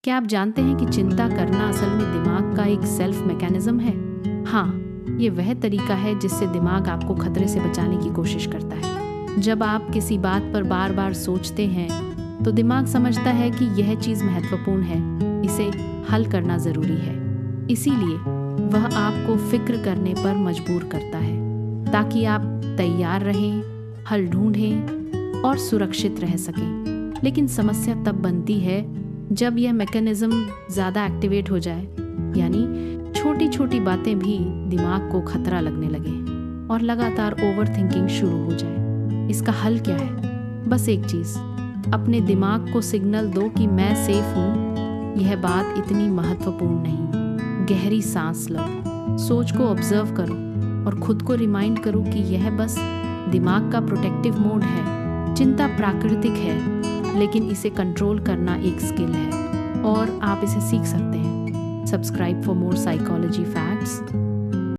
क्या आप जानते हैं कि चिंता करना असल में दिमाग का एक सेल्फ मैकेनिज्म है? हाँ, ये वह तरीका है जिससे दिमाग आपको खतरे से बचाने की कोशिश करता है। जब आप किसी बात पर बार बार सोचते हैं तो दिमाग समझता है कि यह चीज़ महत्वपूर्ण है, इसे हल करना ज़रूरी है। इसीलिए वह आपको फिक्र करने पर मजबूर करता है ताकि आप तैयार रहें, हल ढूंढें और सुरक्षित रह सकें। लेकिन समस्या तब बनती है जब यह मैकेनिज्म ज़्यादा एक्टिवेट हो जाए, यानी छोटी छोटी बातें भी दिमाग को खतरा लगने लगे और लगातार ओवर थिंकिंग शुरू हो जाए। इसका हल क्या है? बस एक चीज़, अपने दिमाग को सिग्नल दो कि मैं सेफ हूँ, यह बात इतनी महत्वपूर्ण नहीं। गहरी सांस लो, सोच को ऑब्जर्व करो और खुद को रिमाइंड करो कि यह बस दिमाग का प्रोटेक्टिव मोड है। चिंता प्राकृतिक है, लेकिन इसे कंट्रोल करना एक स्किल है और आप इसे सीख सकते हैं। Subscribe for more psychology facts.